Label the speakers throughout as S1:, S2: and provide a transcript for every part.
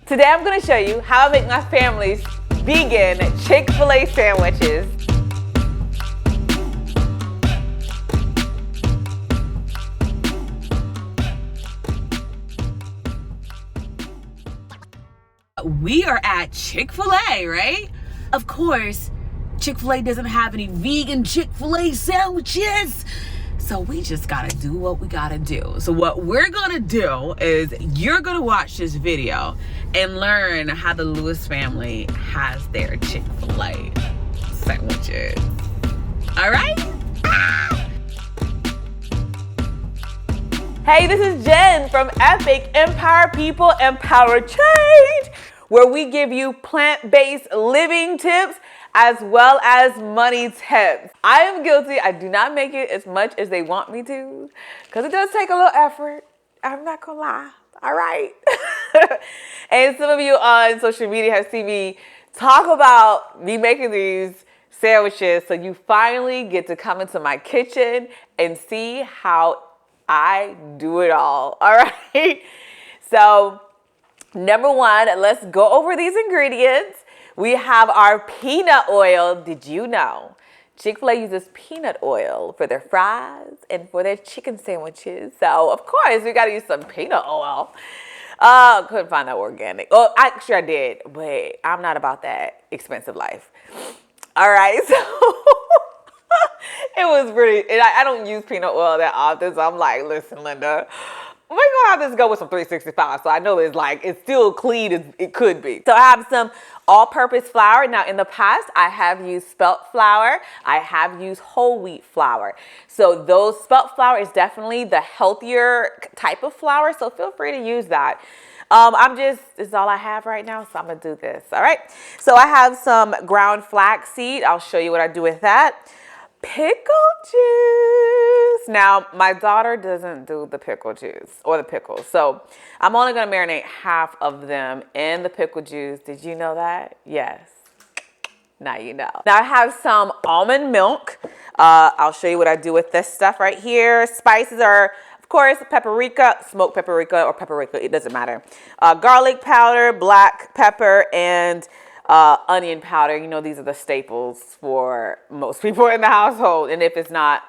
S1: Today I'm going to show you how I make my family's vegan Chick-fil-A sandwiches. We are at Chick-fil-A, right? Of course, Chick-fil-A doesn't have any vegan Chick-fil-A sandwiches. So we just gotta do what we gotta do. So what we're gonna do is you're gonna watch this video and learn how the Lewis family has their Chick-fil-A sandwiches. All right? Hey, this is Jen from Epic Empower People, Empower Change, where we give you plant-based living tips as well as money tips. I am guilty. I do not make it as much as they want me to because it does take a little effort. I'm not gonna lie. All right. And some of you on social media have seen me talk about me making these sandwiches, so you finally get to come into my kitchen and see how I do it all. All right. So number one, let's go over these ingredients. We have our peanut oil. Did you know Chick-fil-A uses peanut oil for their fries and for their chicken sandwiches? So of course we got to use some peanut oil. Couldn't find that organic. Oh, actually I did, but I'm not about that expensive life. All right, so it was pretty, and I don't use peanut oil that often, so I'm like, listen, Linda, we're gonna have this go with some 365, so I know it's still clean as it could be. So I have some all-purpose flour. Now in the past, I have used spelt flour. I have used whole wheat flour. So those spelt flour is definitely the healthier type of flour, so feel free to use that. This is all I have right now, so I'm gonna do this, all right? So I have some ground flaxseed. I'll show you what I do with that. Pickle juice. Now, my daughter doesn't do the pickle juice or the pickles, so I'm only gonna marinate half of them in the pickle juice. Did you know that? Yes. Now you know. Now I have some almond milk. I'll show you what I do with this stuff right here. Spices are, of course, paprika, smoked paprika or paprika, it doesn't matter. Garlic powder, black pepper, and onion powder. You know, these are the staples for most people in the household, and if it's not,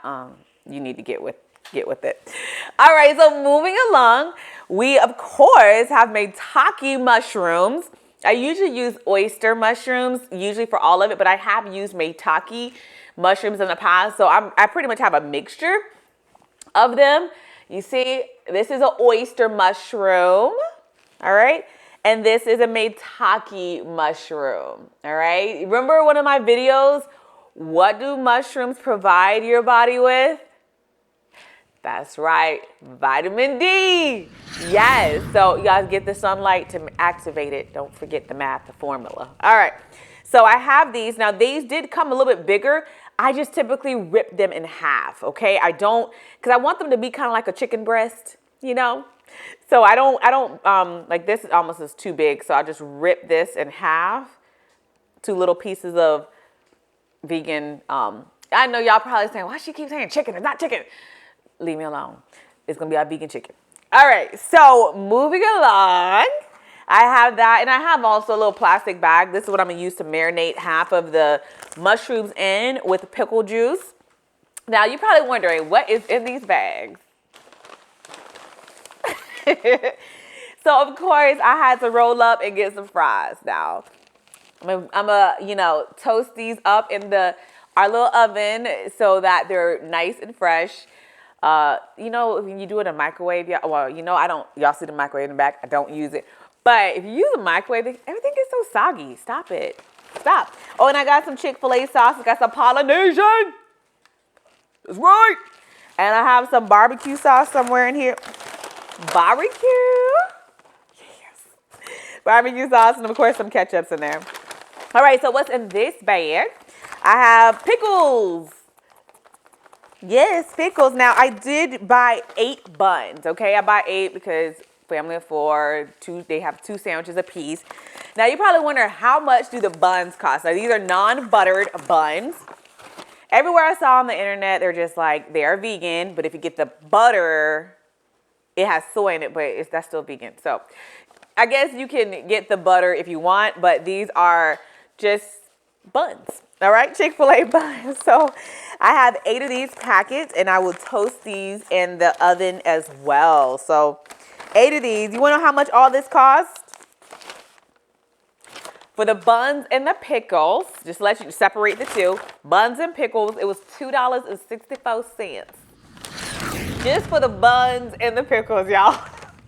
S1: you need to get with it. All right, so moving along, we of course have Maitake mushrooms. I usually use oyster mushrooms, usually for all of it, but I have used Maitake mushrooms in the past, so I pretty much have a mixture of them. You see, this is an oyster mushroom, all right? And this is a Maitake mushroom, all right? Remember one of my videos, what do mushrooms provide your body with? That's right, vitamin D. Yes, so you guys get the sunlight to activate it. Don't forget the math, the formula. All right, so I have these. Now these did come a little bit bigger. I just typically rip them in half, okay? I don't, because I want them to be kind of like a chicken breast, you know? So I don't like this almost is too big, so I just rip this in half. 2 little pieces of vegan. I know y'all probably saying, why she keep saying chicken? It's not chicken. Leave me alone. It's gonna be our vegan chicken. All right, so moving along, I have that, and I have also a little plastic bag. This is what I'm gonna use to marinate half of the mushrooms in with pickle juice. Now you're probably wondering what is in these bags. So of course I had to roll up and get some fries. Now I'm gonna toast these up in our little oven so that they're nice and fresh. When you do it in a microwave, y'all see the microwave in the back. I don't use it, but if you use a microwave, everything gets so soggy. Stop it. Stop. Oh, and I got some Chick-fil-A sauce. I got some Polynesian. That's right. And I have some barbecue sauce somewhere in here. Barbecue. Yes. Barbecue sauce, and of course some ketchups in there. All right, so what's in this bag? I have pickles. Yes, pickles. Now I did buy 8 buns, okay? I buy 8 because family of 4, they have 2 sandwiches a piece. Now you probably wonder, how much do the buns cost? Now these are non-buttered buns. Everywhere I saw on the internet, they're just like, they are vegan, but if you get the butter, it has soy in it, but that's still vegan. So I guess you can get the butter if you want, but these are just buns. All right, Chick-fil-A buns. So I have 8 of these packets, and I will toast these in the oven as well. So 8 of these. You want to know how much all this costs? For the buns and the pickles, just let you separate the two. Buns and pickles, it was $2.64. Just for the buns and the pickles, y'all.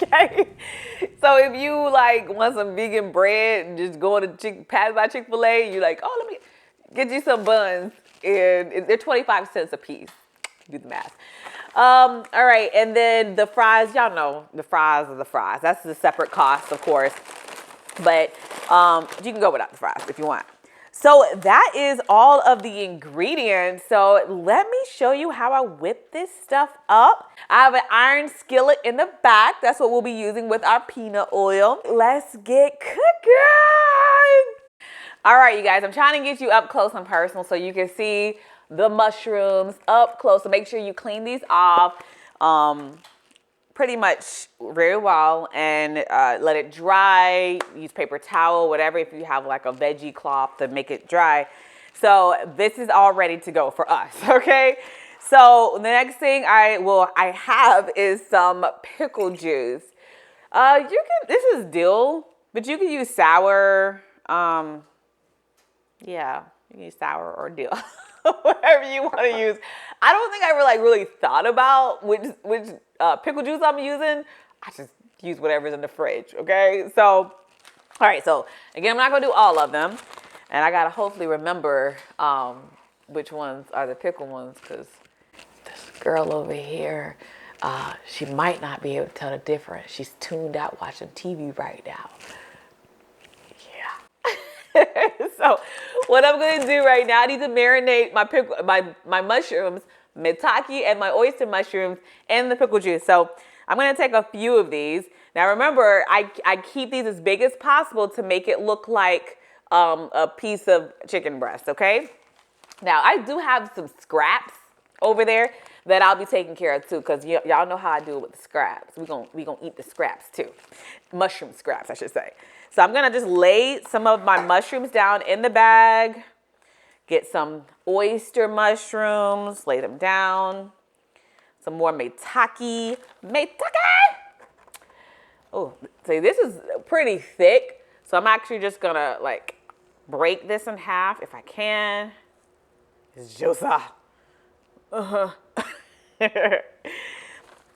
S1: Okay? So if you like want some vegan bread and just go to pass by Chick-fil-A, you're like, oh, let me get you some buns. And they're 25 cents a piece. Do the math. All right, and then the fries, y'all know the fries are the fries. That's the separate cost, of course. But you can go without the fries if you want. So that is all of the ingredients. So let me show you how I whip this stuff up. I have an iron skillet in the back. That's what we'll be using with our peanut oil. Let's get cooking. All right, you guys, I'm trying to get you up close and personal so you can see the mushrooms up close. So make sure you clean these off pretty much very well and let it dry. Use paper towel, whatever, if you have like a veggie cloth to make it dry. So this is all ready to go for us, okay? So the next thing I have is some pickle juice. This is dill, but you can use sour. Yeah, you can use sour or dill. Whatever you want to use. I don't think I ever like really thought about which pickle juice I'm using. I just use whatever's in the fridge, okay? So, all right, so again, I'm not gonna do all of them. And I gotta hopefully remember which ones are the pickle ones, because this girl over here, she might not be able to tell the difference. She's tuned out watching TV right now. So what I'm going to do right now, I need to marinate my mushrooms, Maitake and my oyster mushrooms in the pickle juice. So I'm going to take a few of these. Now remember, I keep these as big as possible to make it look like a piece of chicken breast, okay? Now I do have some scraps over there that I'll be taking care of too, because y'all know how I do it with the scraps. We gonna eat the scraps too. Mushroom scraps, I should say. So I'm gonna just lay some of my mushrooms down in the bag. Get some oyster mushrooms, lay them down. Some more Maitake. Oh, see, this is pretty thick. So I'm actually just gonna like break this in half if I can. It's just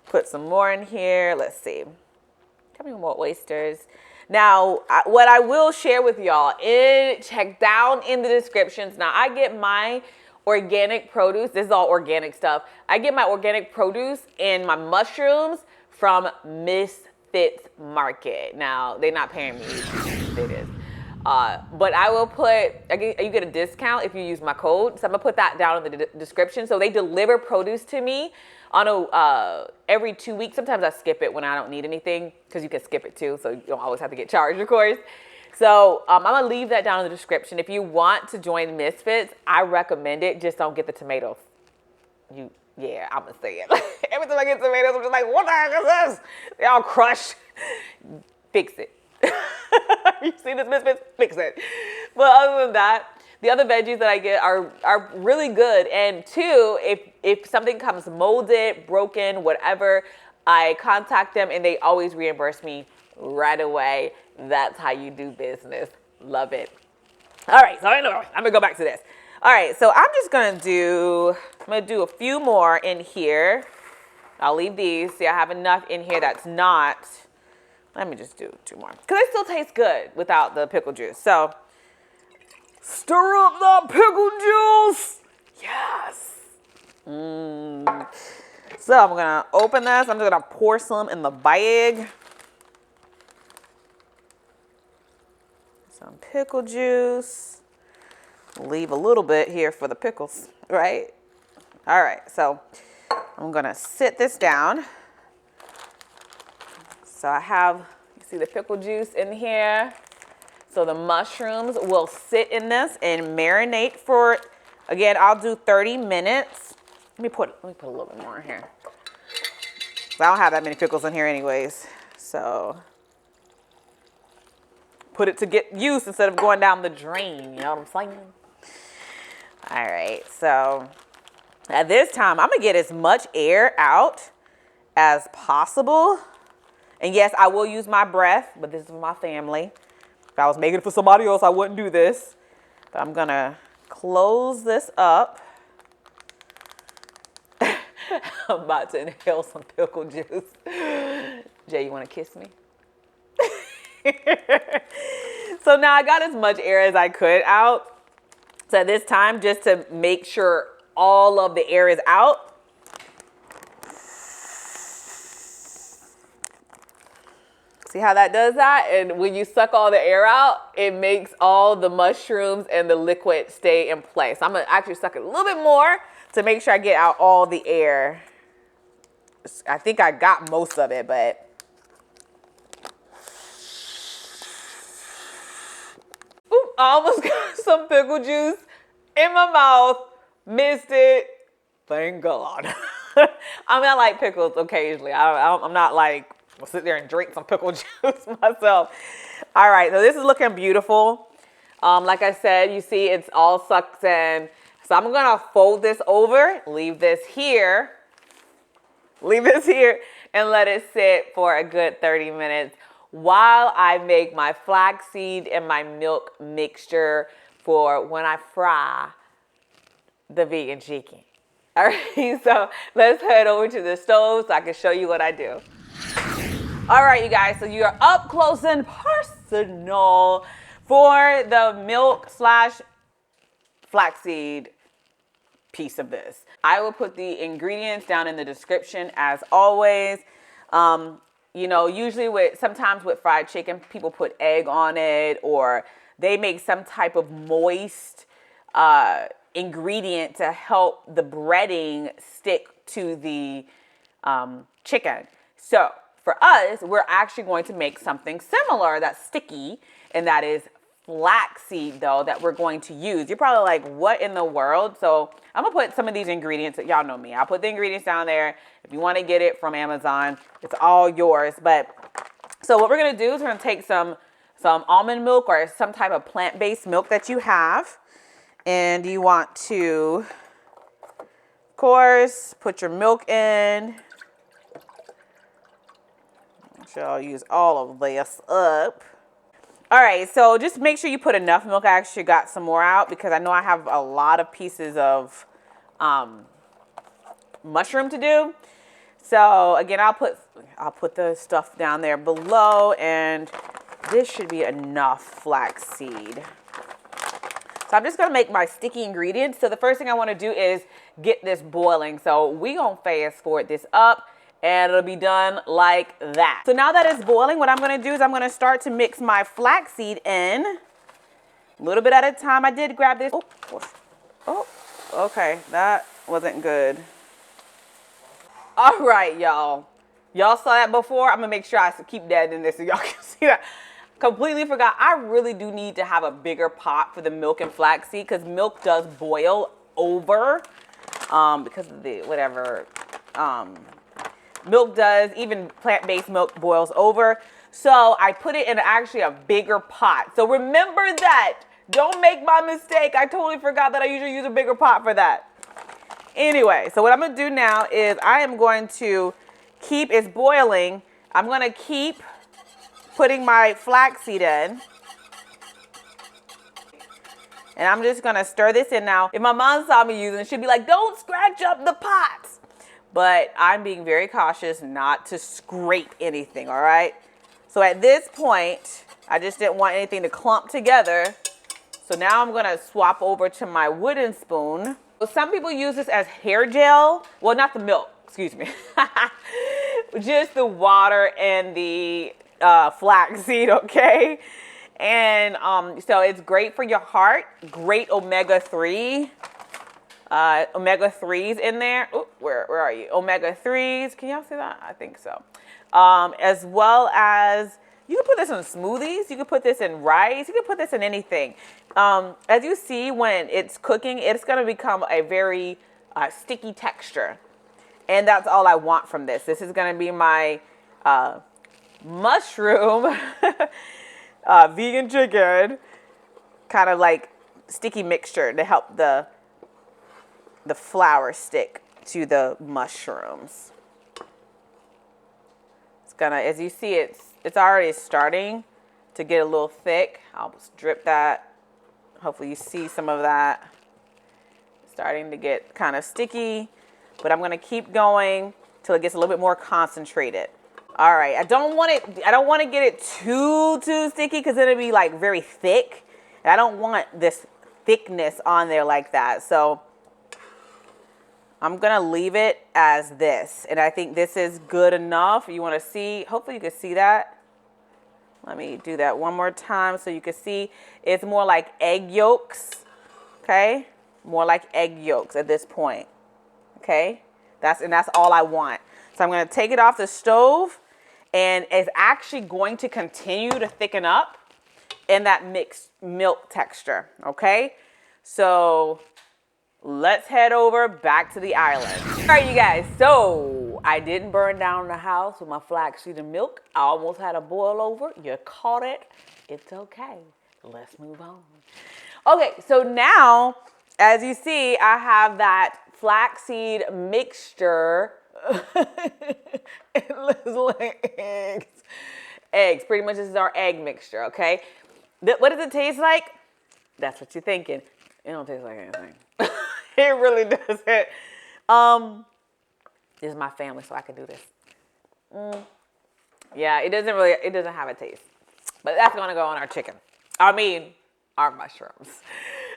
S1: Put some more in here. Let's see. Tell me more oysters. Now, what I will share with y'all, check down in the descriptions. Now, I get my organic produce. This is all organic stuff. I get my organic produce and my mushrooms from MISFITS Market. Now, they're not paying me. It is. But I will you get a discount if you use my code. So I'm gonna put that down in the description. So they deliver produce to me on every 2 weeks. Sometimes I skip it when I don't need anything, because you can skip it too. So you don't always have to get charged, of course. So I'm gonna leave that down in the description. If you want to join MISFITS, I recommend it. Just don't get the tomatoes. Yeah, I'm gonna say it. Every time I get tomatoes, I'm just like, what the heck is this? They all crushed. Fix it. You see this MISFITS? Fix it. But other than that, the other veggies that I get are really good. And two, if something comes molded, broken, whatever, I contact them and they always reimburse me right away. That's how you do business. Love it. All right, so I'm gonna go back to this. All right, so I'm gonna do a few more in here. I'll leave these. See, I have enough in here that's not. Let me just do 2 more, because it still tastes good without the pickle juice. So stir up that pickle juice. Yes. So I'm gonna open this. I'm just gonna pour some in the bag. Some pickle juice. Leave a little bit here for the pickles, right? All right, so I'm gonna sit this down. So I have, you see the pickle juice in here. So the mushrooms will sit in this and marinate for, again, I'll do 30 minutes. Let me put a little bit more in here. I don't have that many pickles in here anyways. So put it to get use instead of going down the drain. You know what I'm saying? All right, so at this time, I'm gonna get as much air out as possible. And yes, I will use my breath, but this is for my family. If I was making it for somebody else, I wouldn't do this. But I'm gonna close this up. I'm about to inhale some pickle juice. Jay, you wanna kiss me? So now I got as much air as I could out. So at this time, just to make sure all of the air is out, see how that does that? And when you suck all the air out, it makes all the mushrooms and the liquid stay in place. I'm gonna actually suck it a little bit more to make sure I get out all the air. I think I got most of it, but. Oop, I almost got some pickle juice in my mouth, missed it. Thank God. I mean, I like pickles occasionally. I'm not like, I'll sit there and drink some pickle juice myself. All right, so this is looking beautiful. Like I said, you see it's all sucked in. So I'm gonna fold this over, leave this here, and let it sit for a good 30 minutes while I make my flaxseed and my milk mixture for when I fry the vegan chicken. All right, so let's head over to the stove so I can show you what I do. All right, you guys, so you are up close and personal for the milk / flaxseed piece of this. I will put the ingredients down in the description as always. You know, usually sometimes with fried chicken, people put egg on it, or they make some type of moist ingredient to help the breading stick to the chicken. So for us, we're actually going to make something similar that's sticky, and that is flaxseed though that we're going to use. You're probably like, what in the world? So I'm gonna put some of these ingredients, y'all know me. I'll put the ingredients down there. If you wanna get it from Amazon, it's all yours. But so what we're gonna do is we're gonna take some almond milk or some type of plant-based milk that you have. And you want to, of course, put your milk in. So I'll use all of this up. All right, so just make sure you put enough milk. I actually got some more out because I know I have a lot of pieces of mushroom to do. So again, I'll put the stuff down there below, and this should be enough flaxseed. So I'm just gonna make my sticky ingredients. So the first thing I wanna do is get this boiling. So we gonna fast forward this up, and it'll be done like that. So now that it's boiling, what I'm gonna do is I'm gonna start to mix my flaxseed in. A little bit at a time. I did grab this. Oh, okay, that wasn't good. All right, y'all. Y'all saw that before. I'm gonna make sure I keep that in there so y'all can see that. Completely forgot. I really do need to have a bigger pot for the milk and flaxseed because milk does boil over because of the whatever milk does. Even plant-based milk boils over. So I put it in actually a bigger pot. So remember that. Don't make my mistake. I totally forgot that I usually use a bigger pot for that. Anyway, so what I'm going to do now is I am going to keep it boiling. I'm going to keep putting my flaxseed in. And I'm just going to stir this in now. If my mom saw me using it, she'd be like, don't scratch up the pots. But I'm being very cautious not to scrape anything, all right? So at this point, I just didn't want anything to clump together. So now I'm going to swap over to my wooden spoon. So some people use this as hair gel. Well, not the milk, excuse me. Just the water and the flaxseed, okay? And so it's great for your heart. Great omega-3. Omega-3s in there. Ooh, where are you? Omega-3s. Can y'all see that? I think so. As well as, you can put this in smoothies. You can put this in rice. You can put this in anything. As you see, when it's cooking, it's going to become a very sticky texture. And that's all I want from this. This is going to be my mushroom vegan chicken, kind of like sticky mixture to help the flour stick to the mushrooms. It's gonna, as you see, it's already starting to get a little thick. I'll just drip that. Hopefully you see some of that. Starting to get kind of sticky, but I'm gonna keep going till it gets a little bit more concentrated. All right, I don't want to get it too sticky because it'll be like very thick. And I don't want this thickness on there like that. So I'm gonna leave it as this. And I think this is good enough. You wanna see, hopefully you can see that. Let me do that one more time so you can see it's more like egg yolks, okay? More like egg yolks at this point, okay? That's all I want. So I'm gonna take it off the stove, and it's actually going to continue to thicken up in that mixed milk texture, okay? So let's head over back to the island. All right, you guys, so I didn't burn down the house with my flaxseed and milk. I almost had a boil over. You caught it. It's okay. Let's move on. Okay, so now, as you see, I have that flaxseed mixture. It looks like eggs. Eggs, pretty much this is our egg mixture, okay? What does it taste like? That's what you're thinking. It don't taste like anything. It really doesn't. This is my family, so I can do this. Yeah, it doesn't have a taste. But that's gonna go on our chicken. I mean, our mushrooms.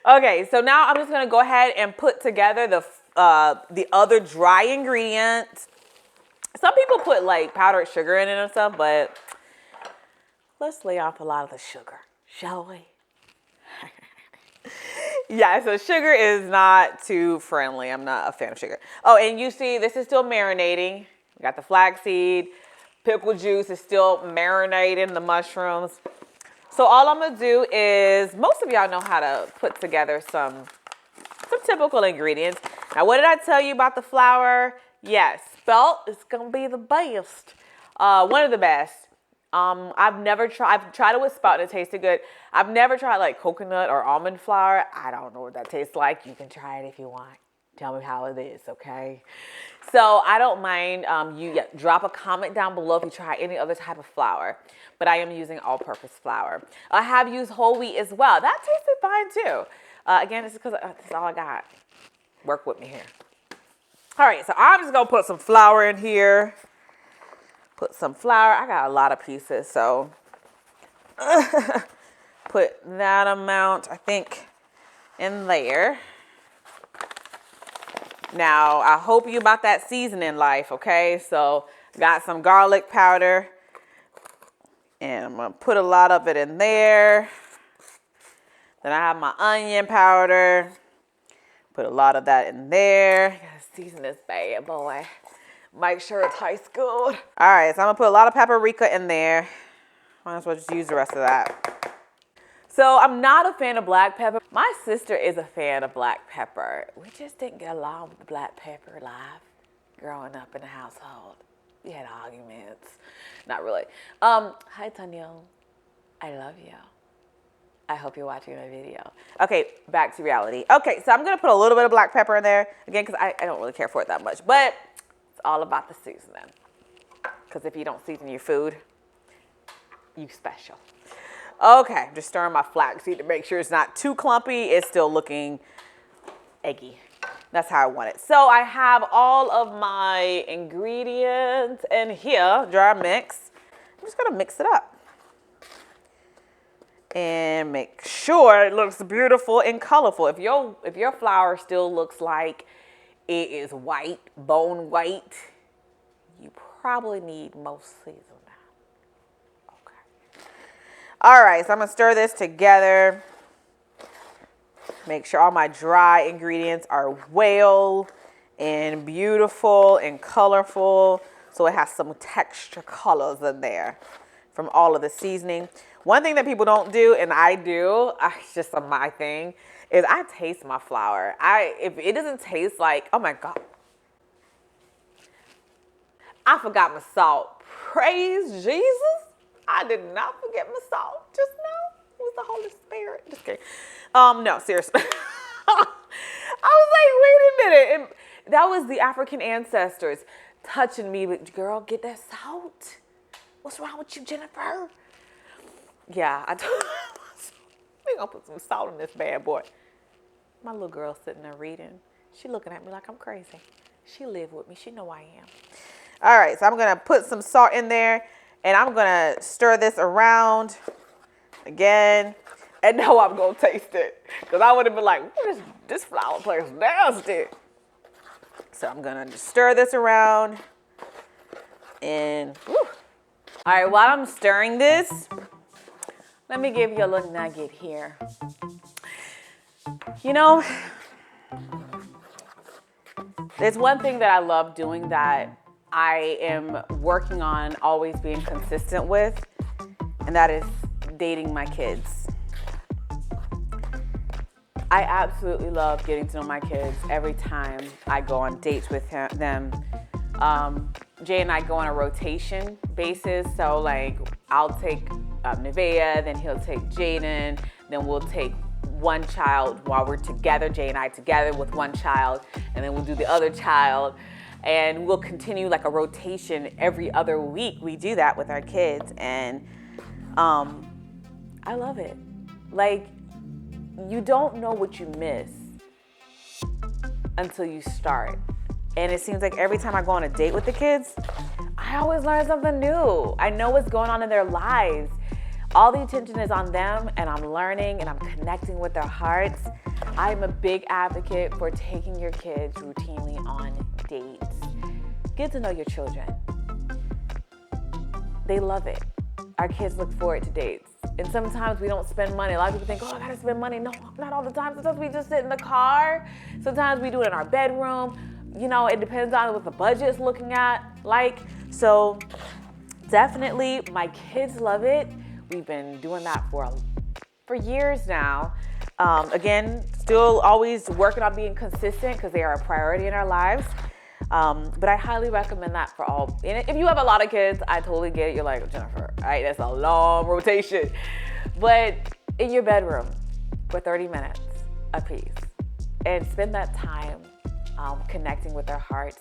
S1: Okay, so now I'm just gonna go ahead and put together the other dry ingredients. Some people put like powdered sugar in it and stuff, but let's lay off a lot of the sugar, shall we? Yeah, so sugar is not too friendly. I'm not a fan of sugar. Oh, and you see this is still marinating. We got the flaxseed. Pickle juice is still marinating the mushrooms. So all I'm gonna do is, most of y'all know how to put together some typical ingredients. Now, what did I tell you about the flour? Yes, spelt is gonna be the best. One of the best. I've tried it with spelt and it tasted good. I've never tried like coconut or almond flour. I don't know what that tastes like. You can try it if you want. Tell me how it is, okay? So I don't mind, drop a comment down below if you try any other type of flour, but I am using all-purpose flour. I have used whole wheat as well. That tasted fine too. Again, it's because that's all I got. Work with me here. All right, so I'm just gonna put some flour in here. Put some flour. I got a lot of pieces, so put that amount, I think, in there. Now, I hope you about that seasoning life, okay? So, got some garlic powder, and I'm gonna put a lot of it in there. Then I have my onion powder. Put a lot of that in there. Gotta season this bad boy. Make sure it tastes good. All right, so I'm gonna put a lot of paprika in there. Might as well just use the rest of that. So I'm not a fan of black pepper. My sister is a fan of black pepper. We just didn't get along with the black pepper life growing up in the household. We had arguments. Not really. Hi, Tanya. I love you. I hope you're watching my video. Okay, back to reality. Okay, so I'm gonna put a little bit of black pepper in there, again, because I don't really care for it that much, but it's all about the seasoning. Because if you don't season your food, you special. Okay, just stirring my flaxseed to make sure it's not too clumpy. It's still looking eggy. That's how I want it. So I have all of my ingredients in here, dry mix. I'm just gonna mix it up. And make sure it looks beautiful and colorful. If your flour still looks like it is white, bone white, you probably need most seasoning. Okay. All right, so I'm gonna stir this together. Make sure all my dry ingredients are well and beautiful and colorful, so it has some texture colors in there from all of the seasoning. One thing that people don't do, and I do, it's just my thing, is I taste my flour. If it doesn't taste like, oh my God. I forgot my salt. Praise Jesus. I did not forget my salt just now. It was the Holy Spirit. Just kidding. No, seriously. I was like, wait a minute. And that was the African ancestors touching me. But girl, get that salt. What's wrong with you, Jennifer? Yeah, I told we're gonna put some salt in this bad boy. My little girl sitting there reading. She looking at me like I'm crazy. She live with me. She know I am. All right, so I'm gonna put some salt in there, and I'm gonna stir this around again. And now I'm gonna taste it, because I would have been like, this flour tastes nasty. So I'm gonna just stir this around, and whew. All right, while I'm stirring this, let me give you a little nugget here. You know, there's one thing that I love doing that I am working on always being consistent with, and that is dating my kids. I absolutely love getting to know my kids every time I go on dates with them. Jay and I go on a rotation basis, so like I'll take Nevaeh, then he'll take Jaden, then we'll take one child while we're together, Jay and I together with one child, and then we'll do the other child, and we'll continue like a rotation every other week. We do that with our kids, and I love it. Like, you don't know what you miss until you start. And it seems like every time I go on a date with the kids, I always learn something new. I know what's going on in their lives. All the attention is on them, and I'm learning and I'm connecting with their hearts. I'm a big advocate for taking your kids routinely on dates. Get to know your children. They love it. Our kids look forward to dates. And sometimes we don't spend money. A lot of people think, oh, I gotta spend money. No, not all the time. Sometimes we just sit in the car. Sometimes we do it in our bedroom. You know, it depends on what the budget's looking at. So definitely my kids love it. We've been doing that for years now. Again, still always working on being consistent because they are a priority in our lives. But I highly recommend that for all. And if you have a lot of kids, I totally get it. You're like, Jennifer, all right, that's a long rotation. But in your bedroom for 30 minutes apiece, and spend that time connecting with their hearts.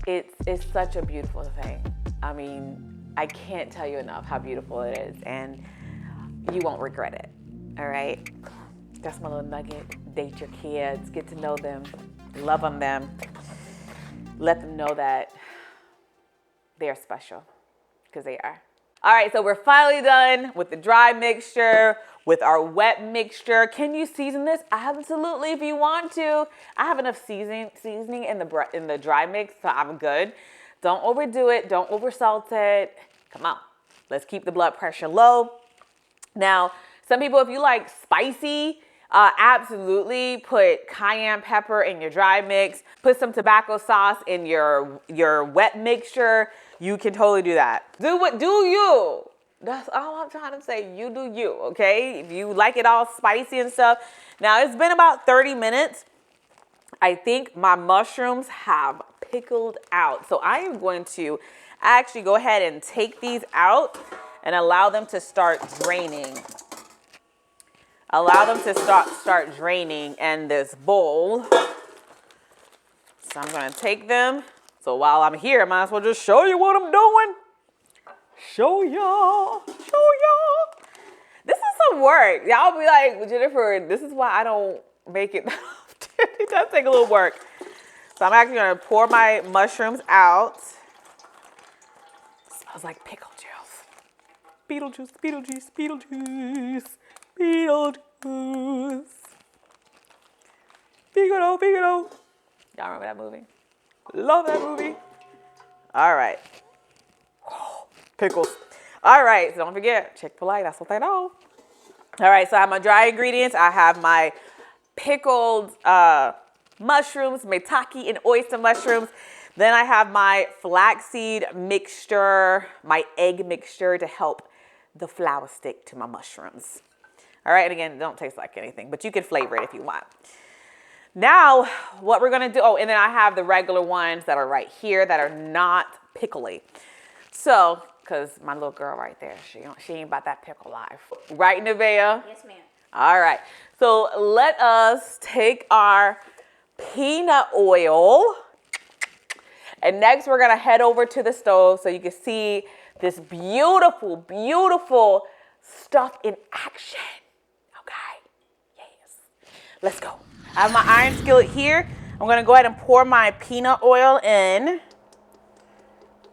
S1: It's such a beautiful thing. I mean, I can't tell you enough how beautiful it is, and you won't regret it. All right? That's my little nugget. Date your kids, get to know them, love on them. Let them know that they're special, because they are. All right, so we're finally done with the dry mixture, with our wet mixture. Can you season this? Absolutely, if you want to. I have enough seasoning in the dry mix, so I'm good. Don't overdo it. Don't oversalt it. Come on, let's keep the blood pressure low. Now, some people, if you like spicy, absolutely put cayenne pepper in your dry mix. Put some tobacco sauce in your wet mixture. You can totally do that. Do you. That's all I'm trying to say. You do you, okay? If you like it all spicy and stuff. Now, it's been about 30 minutes. I think my mushrooms have pickled out. So I am going to actually go ahead and take these out and allow them to start draining. Allow them to start draining in this bowl. So I'm going to take them. So while I'm here, I might as well just show you what I'm doing. Show y'all. This is some work. Y'all be like, well, Jennifer, this is why I don't make it that often. It does take a little work. So I'm actually going to pour my mushrooms out. It smells like pickle juice. Beetlejuice. Figaro. Y'all remember that movie? Love that movie. All right. Pickles. All right, so don't forget, Chick-fil-A, that's what they know. All right, so I have my dry ingredients. I have my pickled mushrooms, Maitake and oyster mushrooms. Then I have my flaxseed mixture, my egg mixture to help the flour stick to my mushrooms. All right, and again, it don't taste like anything, but you can flavor it if you want. Now, what we're gonna do, oh, and then I have the regular ones that are right here that are not pickly. So, because my little girl right there, she ain't about that pickle life. Right, Nevaeh?
S2: Yes, ma'am.
S1: All right. So let us take our peanut oil. And next we're going to head over to the stove so you can see this beautiful, beautiful stuff in action. Okay. Yes. Let's go. I have my iron skillet here. I'm going to go ahead and pour my peanut oil in.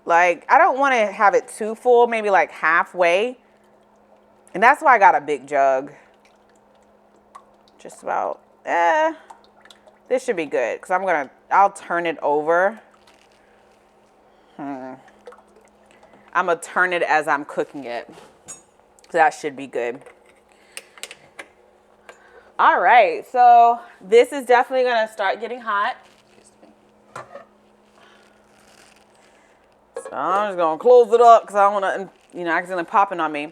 S1: Like, I don't want to have it too full, maybe like halfway. And that's why I got a big jug. Just about, this should be good because I'll turn it over. I'm going to turn it as I'm cooking it. So that should be good. All right, so this is definitely going to start getting hot. So I'm just going to close it up because I don't want to, accidentally popping on me.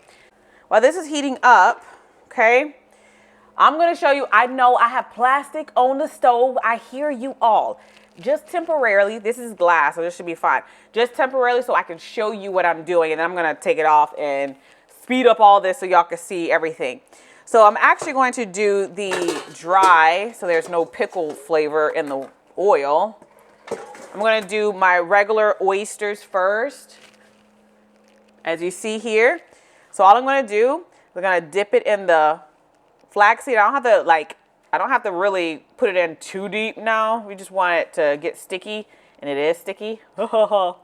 S1: While this is heating up, okay, I'm going to show you, I know I have plastic on the stove. I hear you all. Just temporarily, this is glass, so this should be fine. Just temporarily so I can show you what I'm doing, and then I'm going to take it off and speed up all this so y'all can see everything. So I'm actually going to do the dry, so there's no pickle flavor in the oil. I'm going to do my regular oysters first, as you see here. So all I'm going to do, we're going to dip it in the flaxseed. I don't have to really put it in too deep now. We just want it to get sticky, and it is sticky. And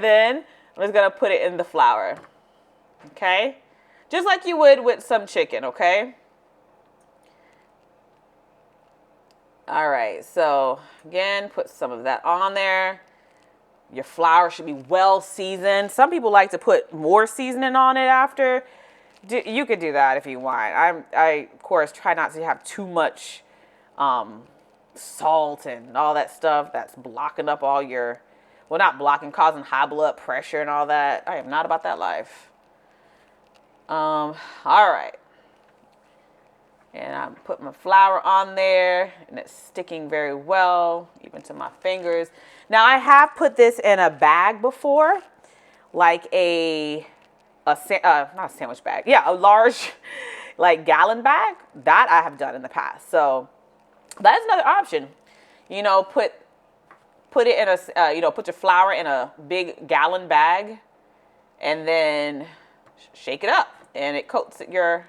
S1: then I'm just going to put it in the flour, okay? Just like you would with some chicken, okay? All right, so again, put some of that on there. Your flour should be well seasoned. Some people like to put more seasoning on it after. You could do that if you want. I of course, try not to have too much salt and all that stuff that's blocking up all your, well, not blocking, causing high blood pressure and all that. I am not about that life. All right. And I put my flour on there, and it's sticking very well, even to my fingers. Now, I have put this in a bag before, like not a sandwich bag. Yeah, a large, like, gallon bag. That I have done in the past. So that's another option. Put it in a, put your flour in a big gallon bag, and then shake it up, and it coats your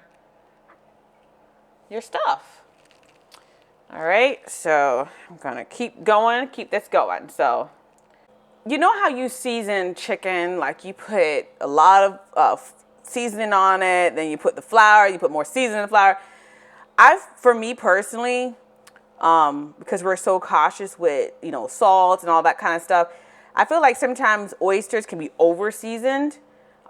S1: stuff. All right, so I'm gonna keep this going. So, you know how you season chicken, like you put a lot of seasoning on it, then you put the flour, you put more seasoning in the flour. For me personally, because we're so cautious with, salt and all that kind of stuff, I feel like sometimes oysters can be over seasoned.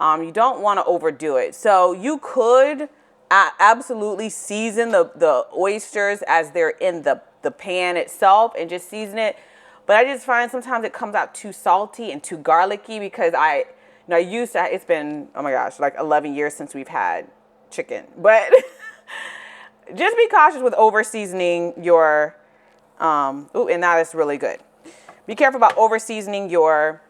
S1: You don't want to overdo it. So you could absolutely season the oysters as they're in the pan itself and just season it. But I just find sometimes it comes out too salty and too garlicky because it's been, oh my gosh, like 11 years since we've had chicken. But just be cautious with over seasoning your, and that is really good. Be careful about over seasoning your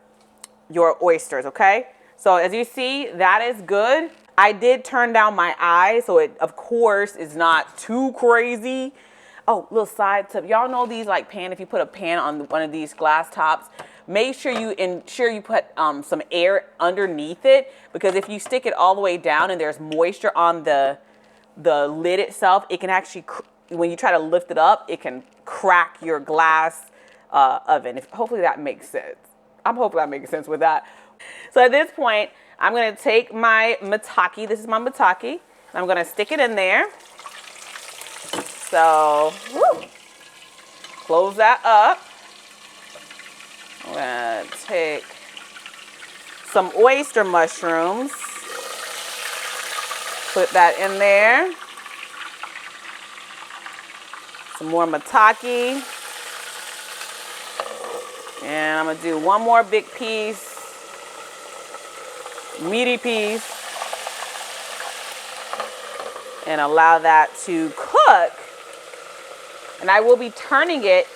S1: oysters, okay? So as you see, that is good. I did turn down my eye, so it, of course, is not too crazy. Oh, little side tip. Y'all know these like pan, if you put a pan on one of these glass tops, make sure you put some air underneath it, because if you stick it all the way down and there's moisture on the lid itself, it can actually, when you try to lift it up, it can crack your glass oven. Hopefully that makes sense. I'm hoping that makes sense with that. So at this point, I'm going to take my Maitake. This is my Maitake. I'm going to stick it in there. So, close that up. I'm going to take some oyster mushrooms. Put that in there. Some more Maitake. And I'm going to do one more big piece. Meaty piece, and allow that to cook, and I will be turning it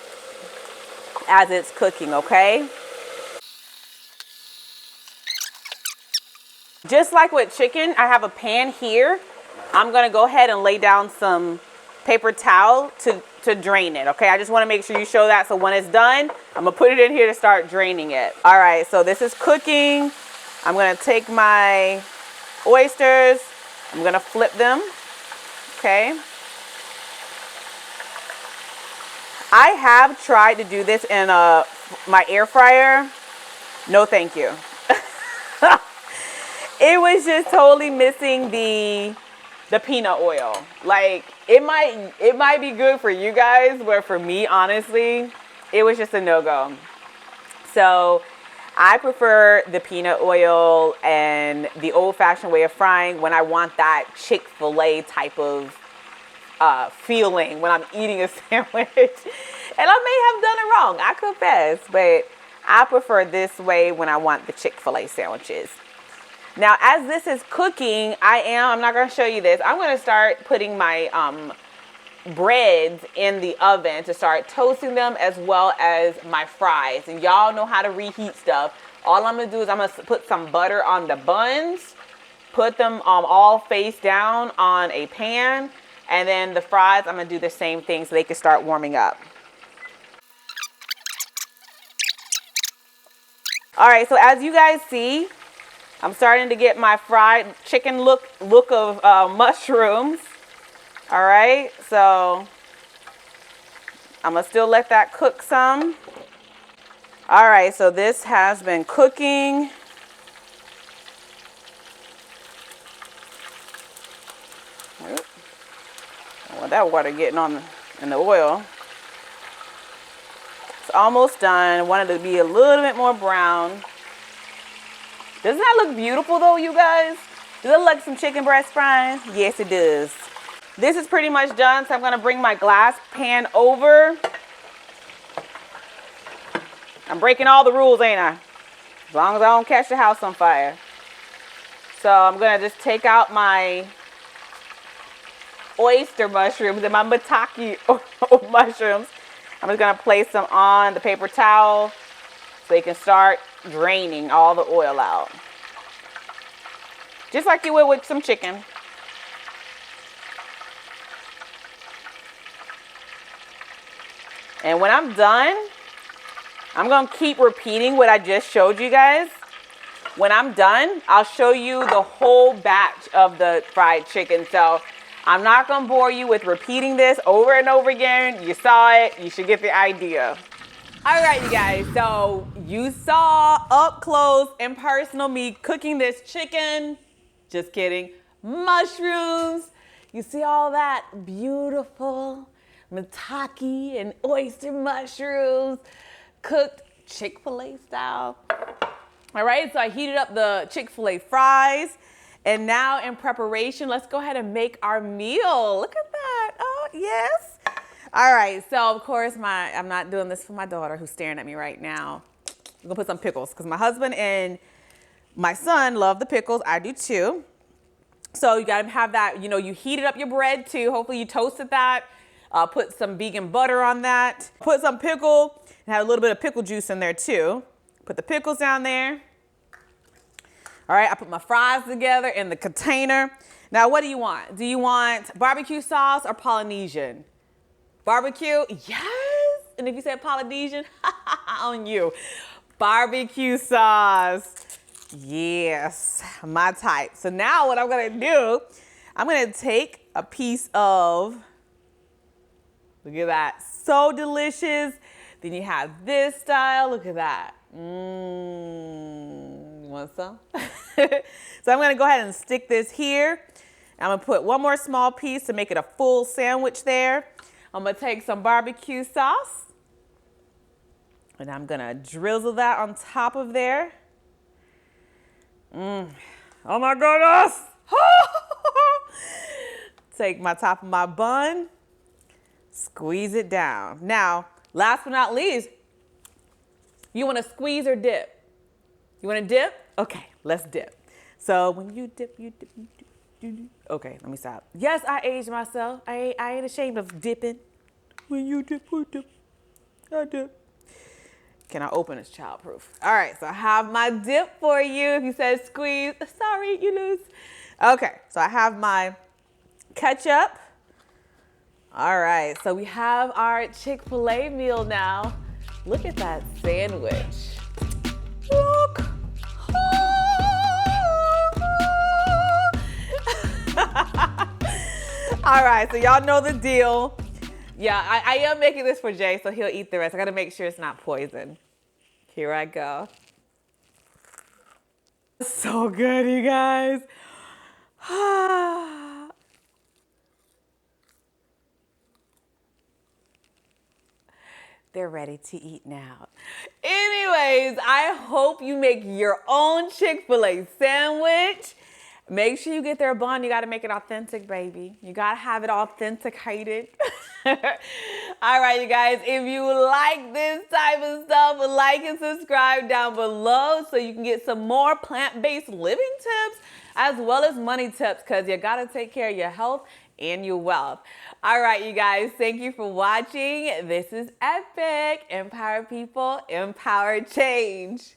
S1: as it's cooking, okay? just like with chicken, I have a pan here. I'm gonna go ahead and lay down some paper towel to drain it, okay? I just wanna make sure you show that, so when it's done, I'm gonna put it in here to start draining it. All right, so this is cooking. I'm gonna take my oysters, I'm gonna flip them, okay? I have tried to do this in my air fryer. No, thank you. It was just totally missing the peanut oil. Like, it might be good for you guys, but for me, honestly, it was just a no-go. So I prefer the peanut oil and the old-fashioned way of frying when I want that Chick-fil-A type of feeling when I'm eating a sandwich. And I may have done it wrong, I confess, but I prefer this way when I want the Chick-fil-A sandwiches. Now, as this is cooking, I'm not going to show you this. I'm going to start putting my breads in the oven to start toasting them, as well as my fries. And y'all know how to reheat stuff. All I'm going to do is I'm going to put some butter on the buns, put them all face down on a pan, and then the fries, I'm going to do the same thing so they can start warming up. All right, so as you guys see, I'm starting to get my fried chicken look of mushrooms. All right, so I'm gonna still let that cook some. All right, so this has been cooking. I want that water getting in the oil. It's almost done. I want it to be a little bit more brown. Doesn't that look beautiful though, you guys? Does it look like some chicken breast frying? Yes, it does. This is pretty much done, so I'm gonna bring my glass pan over. I'm breaking all the rules, ain't I? As long as I don't catch the house on fire. So I'm gonna just take out my oyster mushrooms and my Maitake mushrooms. I'm just gonna place them on the paper towel so they can start draining all the oil out. Just like you would with some chicken. And when I'm done, I'm gonna keep repeating what I just showed you guys. When I'm done, I'll show you the whole batch of the fried chicken. So I'm not gonna bore you with repeating this over and over again. You saw it, you should get the idea. All right, you guys, so you saw up close and personal me cooking this chicken. Just kidding. Mushrooms. You see all that beautiful Maitake and oyster mushrooms cooked Chick-fil-A style. All right, so I heated up the Chick-fil-A fries. And now in preparation, let's go ahead and make our meal. Look at that. Oh, yes. All right, so of course, I'm not doing this for my daughter who's staring at me right now. I'm gonna put some pickles because my husband and my son love the pickles. I do too. So you gotta have that, you heated up your bread too. Hopefully you toasted that. Put some vegan butter on that. Put some pickle and have a little bit of pickle juice in there too. Put the pickles down there. All right, I put my fries together in the container. Now, what do you want? Do you want barbecue sauce or Polynesian? Barbecue, yes. And if you said Polynesian, on you. Barbecue sauce, yes, my type. So now what I'm gonna do, I'm gonna take a piece of, look at that, so delicious. Then you have this style, look at that. You want some? So I'm gonna go ahead and stick this here. I'm gonna put one more small piece to make it a full sandwich there. I'm gonna take some barbecue sauce and I'm gonna drizzle that on top of there. Oh my goodness! Take my top of my bun, squeeze it down. Now, last but not least, you wanna squeeze or dip? You wanna dip? Okay, let's dip. So when you dip, you dip, you dip. Okay, let me stop. Yes, I aged myself. I ain't ashamed of dipping. When you dip, I dip. Can I open? It's childproof. All right, so I have my dip for you. If you said squeeze, sorry, you lose. Okay, so I have my ketchup. All right, so we have our Chick-fil-A meal now. Look at that sandwich. Look. All right, so y'all know the deal. Yeah, I am making this for Jay, so he'll eat the rest. I gotta make sure it's not poison. Here I go. So good, you guys. They're ready to eat now. Anyways, I hope you make your own Chick-fil-A sandwich. Make sure you get their bun. You got to make it authentic, baby. You got to have it authenticated. All right, you guys, if you like this type of stuff, like and subscribe down below so you can get some more plant-based living tips as well as money tips, because you got to take care of your health and your wealth. All right, you guys, thank you for watching. This is Epic. Empower people, empower change.